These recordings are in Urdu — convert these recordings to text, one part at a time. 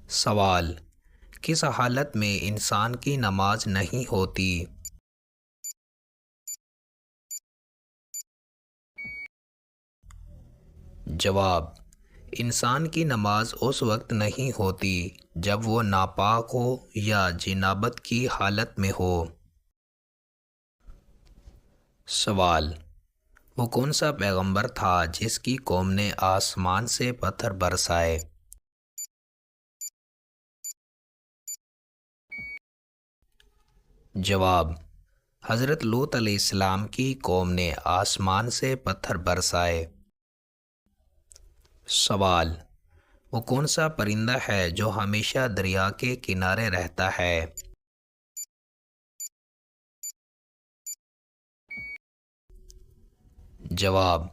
سوال: کس حالت میں انسان کی نماز نہیں ہوتی؟ جواب: انسان کی نماز اس وقت نہیں ہوتی جب وہ ناپاک ہو یا جنابت کی حالت میں ہو۔ سوال: وہ کون سا پیغمبر تھا جس کی قوم نے آسمان سے پتھر برسائے؟ جواب: حضرت لوط علیہ السلام کی قوم نے آسمان سے پتھر برسائے۔ سوال: وہ کون سا پرندہ ہے جو ہمیشہ دریا کے کنارے رہتا ہے؟ جواب: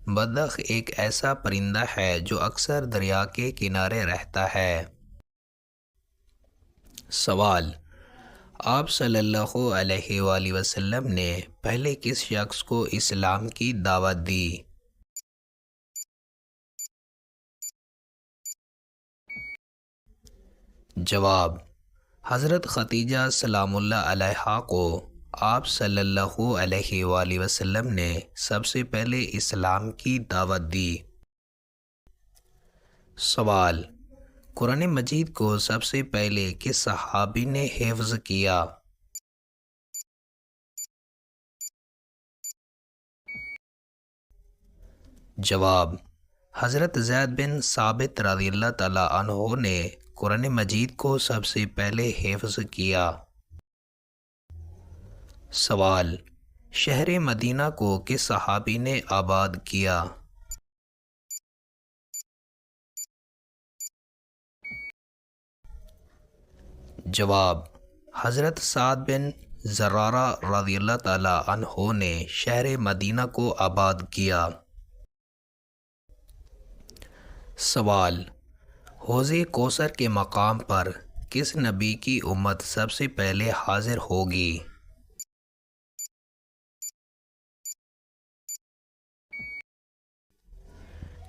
بدخ ایک ایسا پرندہ ہے جو اکثر دریا کے کنارے رہتا ہے۔ سوال: آپ صلی اللہ علیہ وآلہ وسلم نے پہلے کس شخص کو اسلام کی دعوت دی؟ جواب: حضرت ختیجہ سلام اللہ علیہا کو آپ صلی اللہ علیہ وآلہ وسلم نے سب سے پہلے اسلام کی دعوت دی۔ سوال: قرآن مجید کو سب سے پہلے کس صحابی نے حفظ کیا؟ جواب: حضرت زید بن ثابت رضی اللہ تعالیٰ عنہ نے قرآن مجید کو سب سے پہلے حفظ کیا۔ سوال: شہر مدینہ کو کس صحابی نے آباد کیا؟ جواب: حضرت سعد بن زرارہ رضی اللہ تعالیٰ عنہ نے شہر مدینہ کو آباد کیا۔ سوال: حوض کوثر کے مقام پر کس نبی کی امت سب سے پہلے حاضر ہوگی؟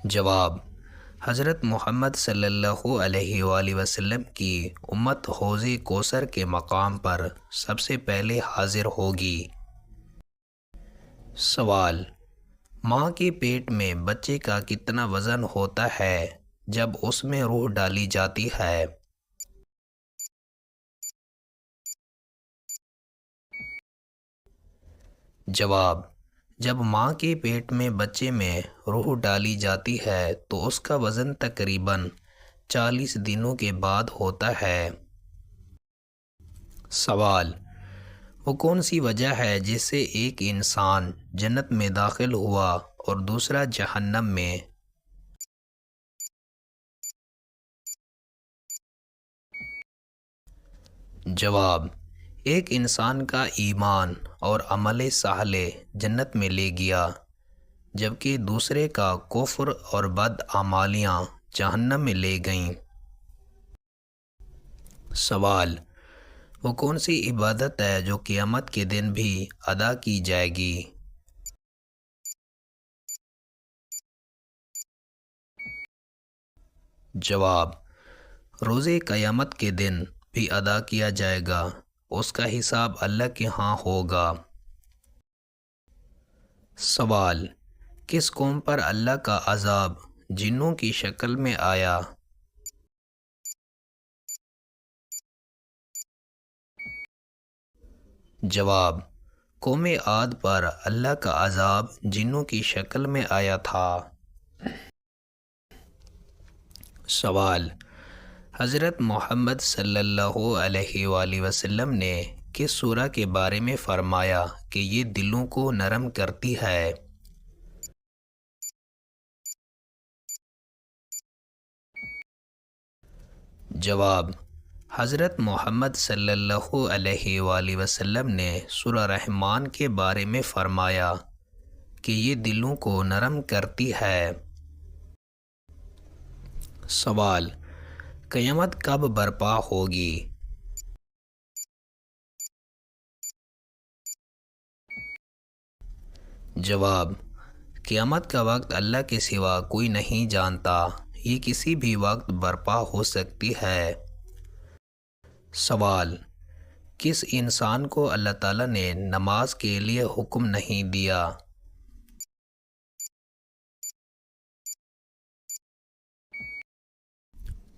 جواب: حضرت محمد صلی اللہ علیہ وآلہ وسلم کی امت حوض کوثر کے مقام پر سب سے پہلے حاضر ہوگی۔ سوال: ماں کے پیٹ میں بچے کا کتنا وزن ہوتا ہے جب اس میں روح ڈالی جاتی ہے؟ جواب: جب ماں کے پیٹ میں بچے میں روح ڈالی جاتی ہے تو اس کا وزن تقریباً 40 دنوں کے بعد ہوتا ہے۔ سوال: وہ کون سی وجہ ہے جس سے ایک انسان جنت میں داخل ہوا اور دوسرا جہنم میں؟ جواب: ایک انسان کا ایمان اور عمل صالح جنت میں لے گیا جبکہ دوسرے کا کفر اور بد اعمالیاں جہنم میں لے گئیں۔ سوال: وہ کون سی عبادت ہے جو قیامت کے دن بھی ادا کی جائے گی؟ جواب: روز قیامت کے دن بھی ادا کیا جائے گا، اس کا حساب اللہ کے ہاں ہوگا۔ سوال: کس قوم پر اللہ کا عذاب جنوں کی شکل میں آیا؟ جواب: قوم عاد پر اللہ کا عذاب جنوں کی شکل میں آیا تھا۔ سوال: حضرت محمد صلی اللہ علیہ وآلہ وسلم نے کس سورہ کے بارے میں فرمایا کہ یہ دلوں کو نرم کرتی ہے؟ جواب: حضرت محمد صلی اللہ علیہ وآلہ وسلم نے سورہ رحمان کے بارے میں فرمایا کہ یہ دلوں کو نرم کرتی ہے۔ سوال: قیامت کب برپا ہوگی؟ جواب: قیامت کا وقت اللہ کے سوا کوئی نہیں جانتا، یہ کسی بھی وقت برپا ہو سکتی ہے۔ سوال: کس انسان کو اللہ تعالیٰ نے نماز کے لیے حکم نہیں دیا؟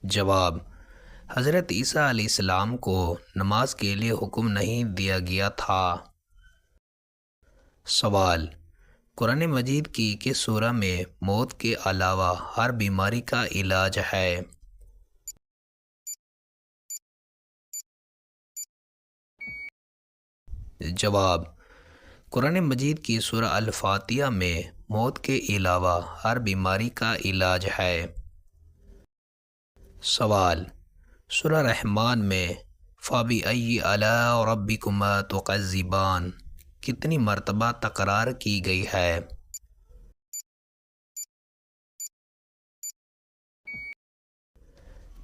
جواب: حضرت عیسیٰ علیہ السلام کو نماز کے لیے حکم نہیں دیا گیا تھا۔ سوال: قرآن مجید کی کس سورہ میں موت کے علاوہ ہر بیماری کا علاج ہے؟ جواب: قرآن مجید کی سورہ الفاتحہ میں موت کے علاوہ ہر بیماری کا علاج ہے۔ سوال: سورہ رحمان میں فَبِأَيِّ آلَاءِ رَبِّكُمَا تُكَذِّبَانِ کتنی مرتبہ تکرار کی گئی ہے؟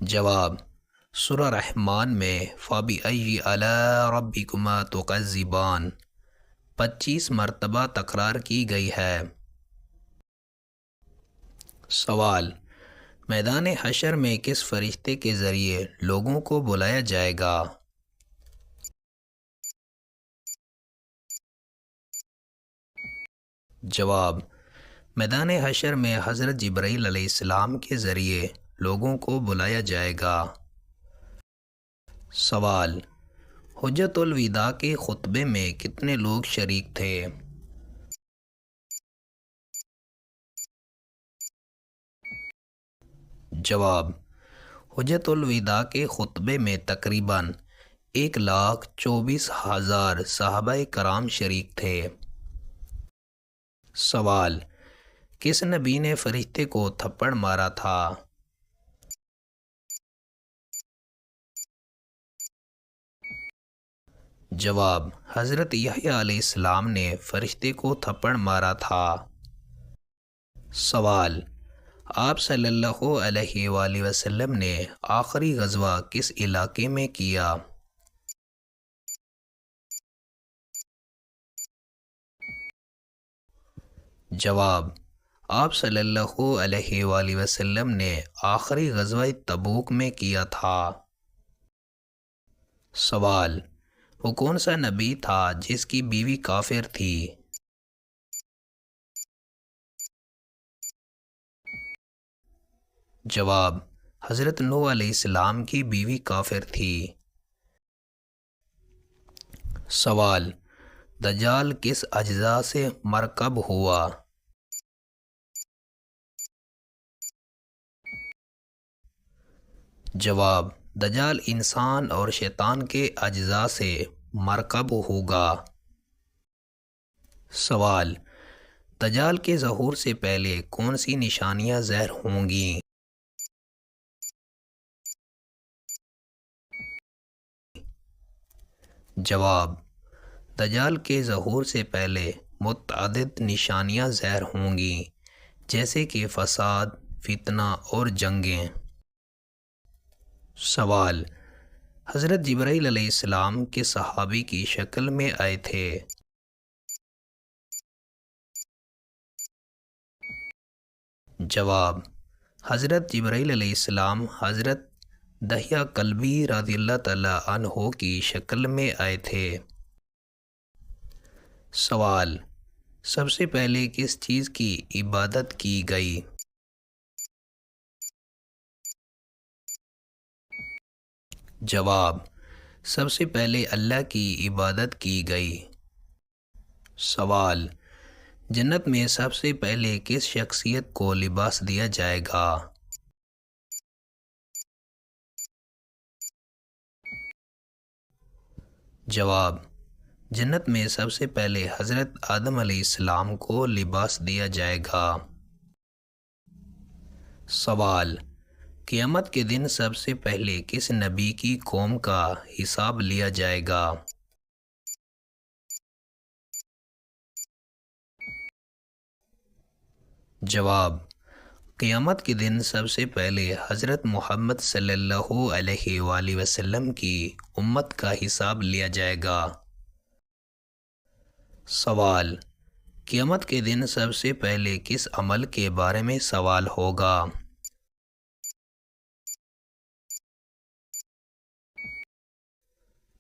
جواب: سورہ رحمان میں فَبِأَيِّ آلَاءِ رَبِّكُمَا تُكَذِّبَانِ 25 مرتبہ تکرار کی گئی ہے۔ سوال: میدان حشر میں کس فرشتے کے ذریعے لوگوں کو بلایا جائے گا؟ جواب: میدان حشر میں حضرت جبرائیل علیہ السلام کے ذریعے لوگوں کو بلایا جائے گا۔ سوال: حجۃ الوداع کے خطبے میں کتنے لوگ شریک تھے؟ جواب: حجۃ الوداع کے خطبے میں تقریباً 1,24,000 صحابہ کرام شریک تھے۔ سوال: کس نبی نے فرشتے کو تھپڑ مارا تھا؟ جواب: حضرت یحییٰ علیہ السلام نے فرشتے کو تھپڑ مارا تھا۔ سوال: آپ صلی اللہ علیہ وآلہ وسلم نے آخری غزوہ کس علاقے میں کیا؟ جواب: آپ صلی اللہ علیہ وآلہ وسلم نے آخری غزوہ تبوک میں کیا تھا۔ سوال: وہ کون سا نبی تھا جس کی بیوی کافر تھی؟ جواب: حضرت نوح علیہ السلام کی بیوی کافر تھی۔ سوال: دجال کس اجزاء سے مرکب ہوا؟ جواب: دجال انسان اور شیطان کے اجزاء سے مرکب ہوگا۔ سوال: دجال کے ظہور سے پہلے کون سی نشانیاں ظاہر ہوں گی؟ جواب: دجال کے ظہور سے پہلے متعدد نشانیاں ظاہر ہوں گی، جیسے کہ فساد، فتنہ اور جنگیں۔ سوال: حضرت جبرائیل علیہ السلام کس صحابی کی شکل میں آئے تھے؟ جواب: حضرت جبرائیل علیہ السلام حضرت دحیہ کلبی رضی اللہ تعالیٰ عنہ کی شکل میں آئے تھے۔ سوال: سب سے پہلے کس چیز کی عبادت کی گئی؟ جواب: سب سے پہلے اللہ کی عبادت کی گئی۔ سوال: جنت میں سب سے پہلے کس شخصیت کو لباس دیا جائے گا؟ جواب: جنت میں سب سے پہلے حضرت آدم علیہ السلام کو لباس دیا جائے گا۔ سوال: قیامت کے دن سب سے پہلے کس نبی کی قوم کا حساب لیا جائے گا؟ جواب: قیامت کے دن سب سے پہلے حضرت محمد صلی اللہ علیہ وآلہ وسلم کی امت کا حساب لیا جائے گا۔ سوال: قیامت کے دن سب سے پہلے کس عمل کے بارے میں سوال ہوگا؟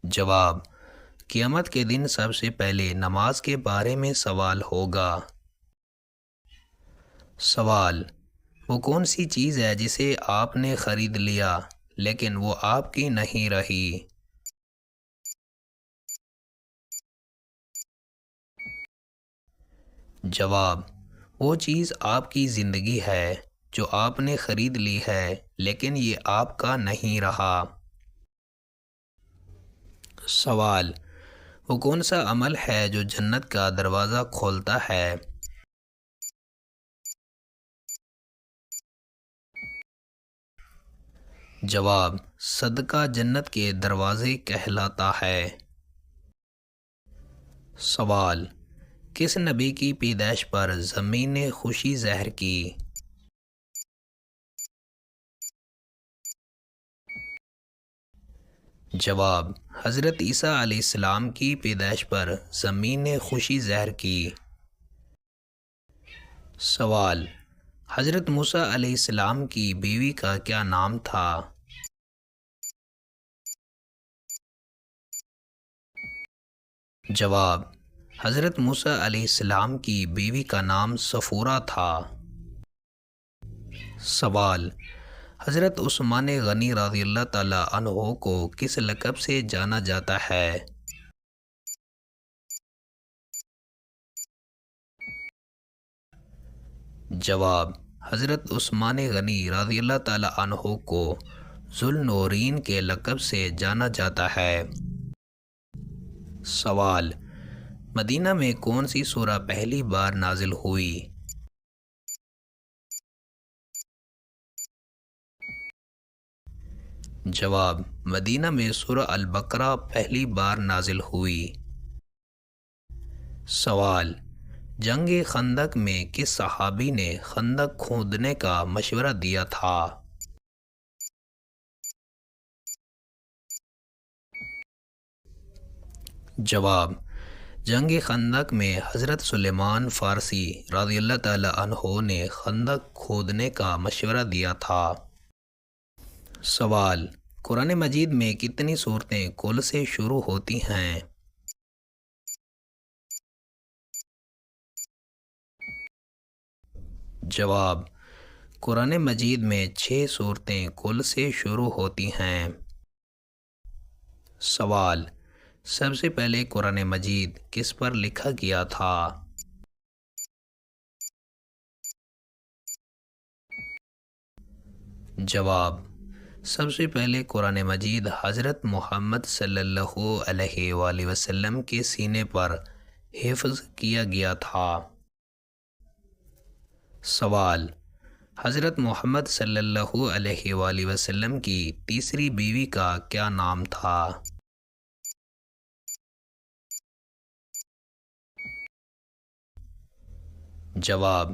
جواب: قیامت کے دن سب سے پہلے نماز کے بارے میں سوال ہوگا۔ سوال: وہ کون سی چیز ہے جسے آپ نے خرید لیا لیکن وہ آپ کی نہیں رہی؟ جواب: وہ چیز آپ کی زندگی ہے جو آپ نے خرید لی ہے لیکن یہ آپ کا نہیں رہا۔ سوال: وہ کون سا عمل ہے جو جنت کا دروازہ کھولتا ہے؟ جواب: صدقہ جنت کے دروازے کہلاتا ہے۔ سوال: کس نبی کی پیدائش پر زمین نے خوشی ظاہر کی؟ جواب: حضرت عیسیٰ علیہ السلام کی پیدائش پر زمین نے خوشی ظاہر کی۔ سوال: حضرت موسیٰ علیہ السلام کی بیوی کا کیا نام تھا؟ جواب: حضرت موسیٰ علیہ السلام کی بیوی کا نام صفورہ تھا۔ سوال: حضرت عثمان غنی رضی اللہ تعالیٰ عنہ کو کس لقب سے جانا جاتا ہے؟ جواب: حضرت عثمان غنی رضی اللہ تعالیٰ عنہ کو ذو النورین کے لقب سے جانا جاتا ہے۔ سوال: مدینہ میں کون سی سورہ پہلی بار نازل ہوئی؟ جواب: مدینہ میں سورہ البقرہ پہلی بار نازل ہوئی۔ سوال: جنگ خندق میں کس صحابی نے خندق کھودنے کا مشورہ دیا تھا؟ جواب: جنگ خندق میں حضرت سلیمان فارسی رضی اللہ تعالیٰ عنہ نے خندق کھودنے کا مشورہ دیا تھا۔ سوال: قرآن مجید میں کتنی صورتیں کل سے شروع ہوتی ہیں؟ جواب: قرآن مجید میں 6 صورتیں کل سے شروع ہوتی ہیں۔ سوال: سب سے پہلے قرآن مجید کس پر لکھا گیا تھا؟ جواب: سب سے پہلے قرآن مجید حضرت محمد صلی اللہ علیہ وآلہ وسلم کے سینے پر حفظ کیا گیا تھا۔ سوال: حضرت محمد صلی اللہ علیہ وآلہ وسلم کی تیسری بیوی کا کیا نام تھا؟ جواب: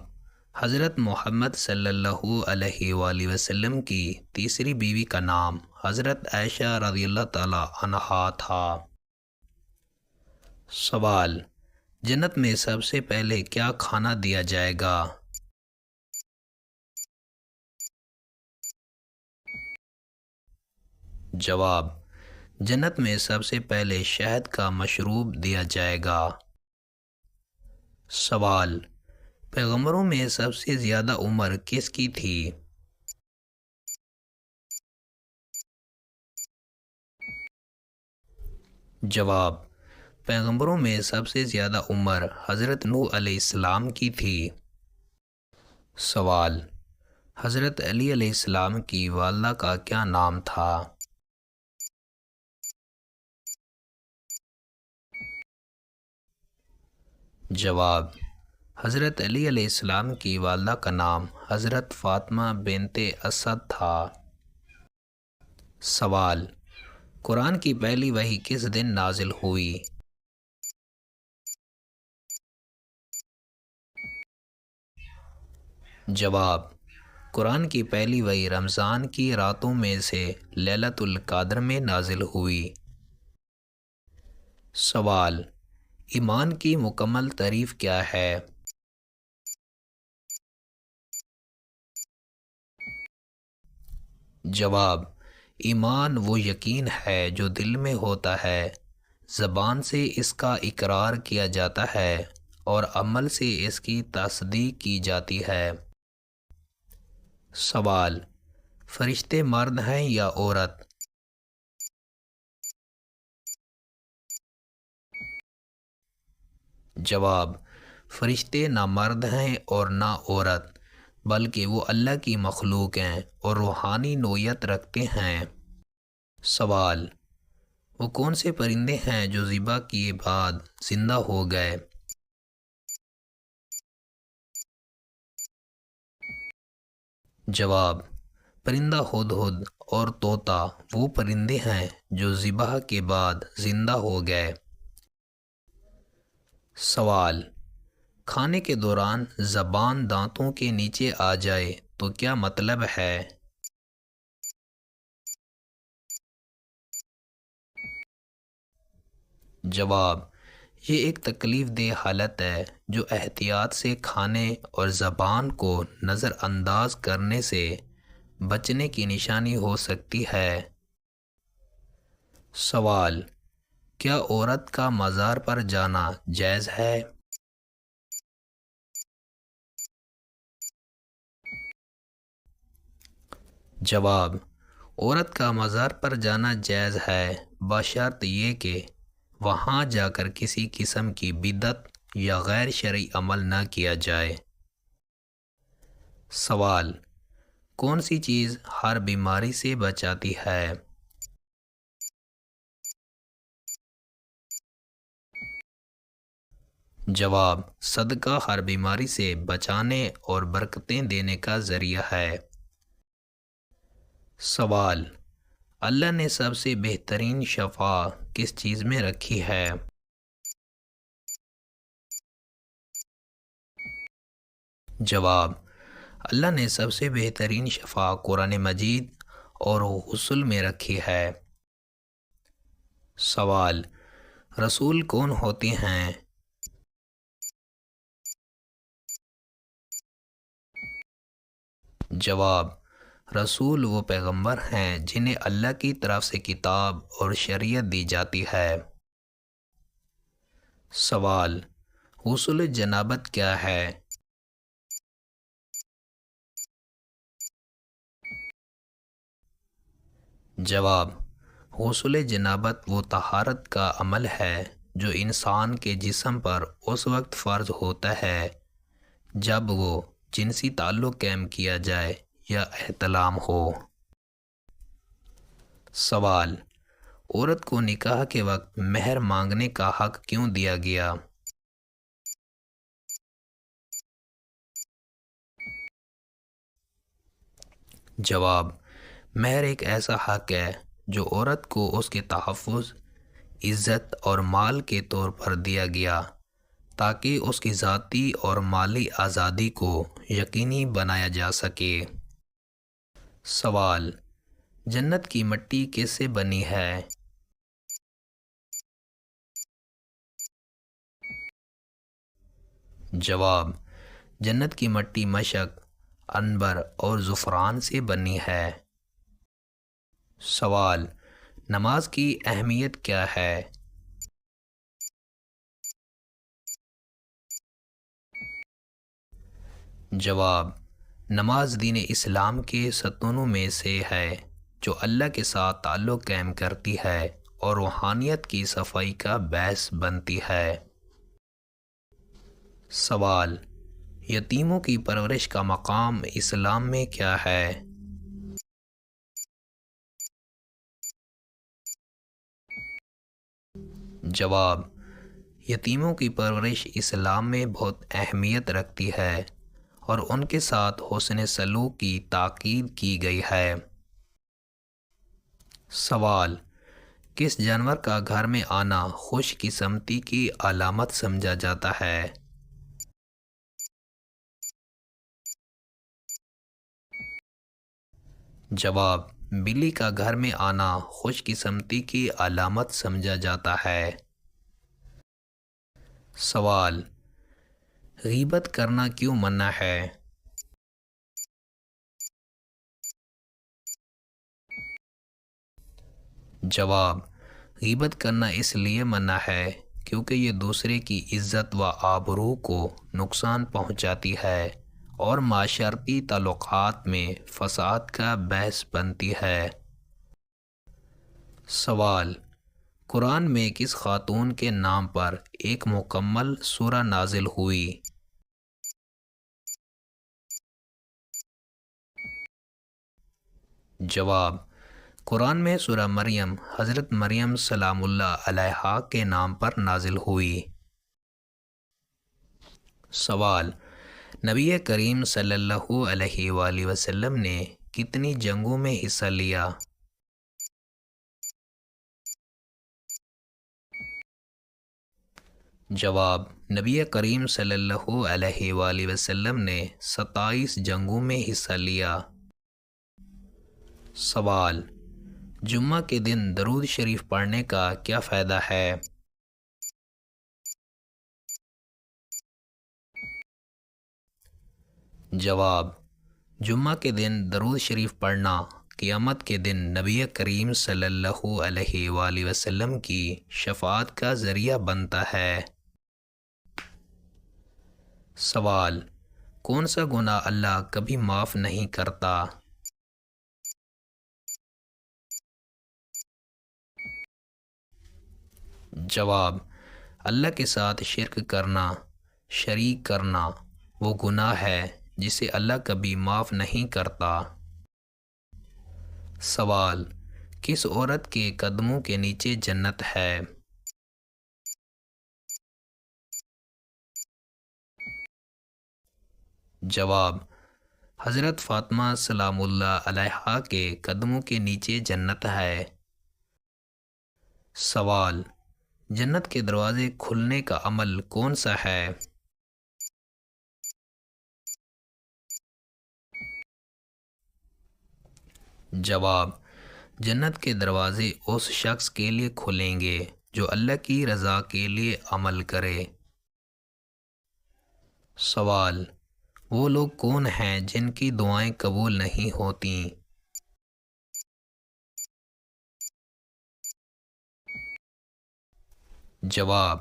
حضرت محمد صلی اللہ علیہ وآلہ وسلم کی تیسری بیوی کا نام حضرت عائشہ رضی اللہ تعالیٰ عنہا تھا۔ سوال: جنت میں سب سے پہلے کیا کھانا دیا جائے گا؟ جواب: جنت میں سب سے پہلے شہد کا مشروب دیا جائے گا۔ سوال: پیغمبروں میں سب سے زیادہ عمر کس کی تھی؟ جواب: پیغمبروں میں سب سے زیادہ عمر حضرت نوح علیہ السلام کی تھی۔ سوال: حضرت علی علیہ السلام کی والدہ کا کیا نام تھا؟ جواب: حضرت علی علیہ السلام کی والدہ کا نام حضرت فاطمہ بنت اسد تھا۔ سوال: قرآن کی پہلی وحی کس دن نازل ہوئی؟ جواب: قرآن کی پہلی وحی رمضان کی راتوں میں سے لیلۃ القدر میں نازل ہوئی۔ سوال: ایمان کی مکمل تعریف کیا ہے؟ جواب: ایمان وہ یقین ہے جو دل میں ہوتا ہے، زبان سے اس کا اقرار کیا جاتا ہے اور عمل سے اس کی تصدیق کی جاتی ہے۔ سوال: فرشتے مرد ہیں یا عورت؟ جواب: فرشتے نہ مرد ہیں اور نہ عورت، بلکہ وہ اللہ کی مخلوق ہیں اور روحانی نوعیت رکھتے ہیں۔ سوال: وہ کون سے پرندے ہیں جو ذبح کیے بعد زندہ ہو گئے؟ جواب: پرندہ ہدہد اور طوطا وہ پرندے ہیں جو ذبح کے بعد زندہ ہو گئے۔ سوال: کھانے کے دوران زبان دانتوں کے نیچے آ جائے تو کیا مطلب ہے؟ جواب: یہ ایک تکلیف دہ حالت ہے جو احتیاط سے کھانے اور زبان کو نظر انداز کرنے سے بچنے کی نشانی ہو سکتی ہے۔ سوال: کیا عورت کا مزار پر جانا جائز ہے؟ جواب: عورت کا مزار پر جانا جائز ہے بشرط یہ کہ وہاں جا کر کسی قسم کی بدعت یا غیر شرعی عمل نہ کیا جائے۔ سوال: کون سی چیز ہر بیماری سے بچاتی ہے؟ جواب: صدقہ ہر بیماری سے بچانے اور برکتیں دینے کا ذریعہ ہے۔ سوال: اللہ نے سب سے بہترین شفا کس چیز میں رکھی ہے؟ جواب: اللہ نے سب سے بہترین شفا قرآن مجید اور غسل میں رکھی ہے۔ سوال: رسول کون ہوتے ہیں؟ جواب: رسول وہ پیغمبر ہیں جنہیں اللہ کی طرف سے کتاب اور شریعت دی جاتی ہے۔ سوال: غسل جنابت کیا ہے؟ جواب: غسل جنابت وہ طہارت کا عمل ہے جو انسان کے جسم پر اس وقت فرض ہوتا ہے جب وہ جنسی تعلق قائم کیا جائے یا احتلام ہو۔ سوال: عورت کو نکاح کے وقت مہر مانگنے کا حق کیوں دیا گیا؟ جواب: مہر ایک ایسا حق ہے جو عورت کو اس کے تحفظ، عزت اور مال کے طور پر دیا گیا تاکہ اس کی ذاتی اور مالی آزادی کو یقینی بنایا جا سکے۔ سوال: جنت کی مٹی کس سے بنی ہے؟ جواب: جنت کی مٹی مشک، عنبر اور زعفران سے بنی ہے۔ سوال: نماز کی اہمیت کیا ہے؟ جواب: نماز دین اسلام کے ستونوں میں سے ہے جو اللہ کے ساتھ تعلق قائم کرتی ہے اور روحانیت کی صفائی کا باعث بنتی ہے۔ سوال: یتیموں کی پرورش کا مقام اسلام میں کیا ہے؟ جواب: یتیموں کی پرورش اسلام میں بہت اہمیت رکھتی ہے اور ان کے ساتھ حسن سلوک کی تاکید کی گئی ہے۔ سوال: کس جانور کا گھر میں آنا خوش قسمتی کی علامت سمجھا جاتا ہے؟ جواب: بلی کا گھر میں آنا خوش قسمتی کی علامت سمجھا جاتا ہے۔ سوال: غیبت کرنا کیوں منع ہے؟ جواب: غیبت کرنا اس لیے منع ہے کیونکہ یہ دوسرے کی عزت و آبرو کو نقصان پہنچاتی ہے اور معاشرتی تعلقات میں فساد کا باعث بنتی ہے۔ سوال: قرآن میں کس خاتون کے نام پر ایک مکمل سورہ نازل ہوئی؟ جواب: قرآن میں سورہ مریم حضرت مریم سلام اللہ علیہا کے نام پر نازل ہوئی۔ سوال: نبی کریم صلی اللہ علیہ وآلہ وسلم نے کتنی جنگوں میں حصہ لیا؟ جواب: نبی کریم صلی اللہ علیہ وآلہ وسلم نے 27 جنگوں میں حصہ لیا۔ سوال: جمعہ کے دن درود شریف پڑھنے کا کیا فائدہ ہے؟ جواب: جمعہ کے دن درود شریف پڑھنا قیامت کے دن نبی کریم صلی اللہ علیہ وآلہ وسلم کی شفاعت کا ذریعہ بنتا ہے۔ سوال: کون سا گناہ اللہ کبھی معاف نہیں کرتا؟ جواب: اللہ کے ساتھ شرک کرنا، شریک کرنا وہ گناہ ہے جسے اللہ کبھی معاف نہیں کرتا۔ سوال: کس عورت کے قدموں کے نیچے جنت ہے؟ جواب: حضرت فاطمہ سلام اللہ علیہا کے قدموں کے نیچے جنت ہے۔ سوال: جنت کے دروازے کھلنے کا عمل کون سا ہے؟ جواب: جنت کے دروازے اس شخص کے لیے کھلیں گے جو اللہ کی رضا کے لیے عمل کرے۔ سوال: وہ لوگ کون ہیں جن کی دعائیں قبول نہیں ہوتیں؟ جواب: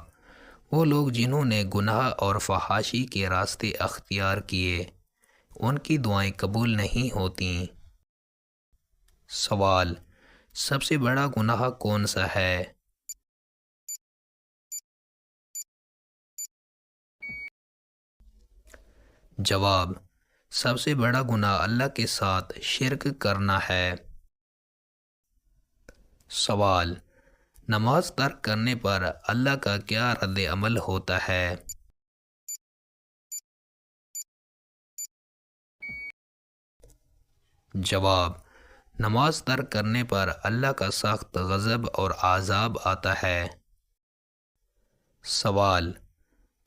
وہ لوگ جنہوں نے گناہ اور فحاشی کے راستے اختیار کیے، ان کی دعائیں قبول نہیں ہوتیں۔ سوال: سب سے بڑا گناہ کون سا ہے؟ جواب: سب سے بڑا گناہ اللہ کے ساتھ شرک کرنا ہے۔ سوال: نماز ترک کرنے پر اللہ کا کیا رد عمل ہوتا ہے؟ جواب: نماز ترک کرنے پر اللہ کا سخت غضب اور عذاب آتا ہے۔ سوال: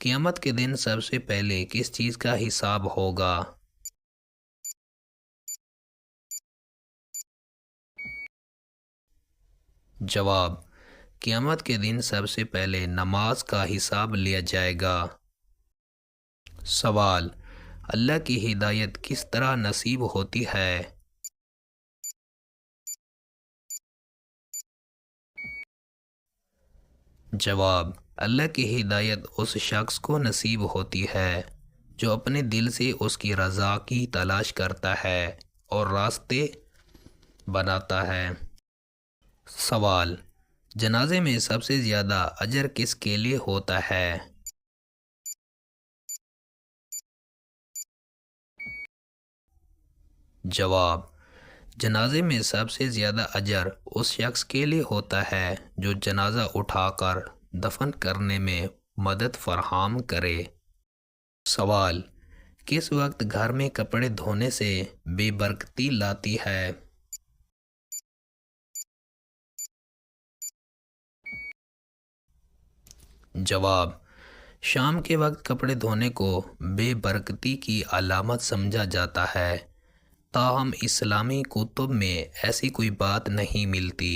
قیامت کے دن سب سے پہلے کس چیز کا حساب ہوگا؟ جواب: قیامت کے دن سب سے پہلے نماز کا حساب لیا جائے گا۔ سوال: اللہ کی ہدایت کس طرح نصیب ہوتی ہے؟ جواب: اللہ کی ہدایت اس شخص کو نصیب ہوتی ہے جو اپنے دل سے اس کی رضا کی تلاش کرتا ہے اور راستے بناتا ہے۔ سوال: جنازے میں سب سے زیادہ اجر کس کے لیے ہوتا ہے؟ جواب: جنازے میں سب سے زیادہ اجر اس شخص کے لیے ہوتا ہے جو جنازہ اٹھا کر دفن کرنے میں مدد فراہم کرے۔ سوال: کس وقت گھر میں کپڑے دھونے سے بے برکتی لاتی ہے؟ جواب: شام کے وقت کپڑے دھونے کو بے برکتی کی علامت سمجھا جاتا ہے، تاہم اسلامی کتب میں ایسی کوئی بات نہیں ملتی۔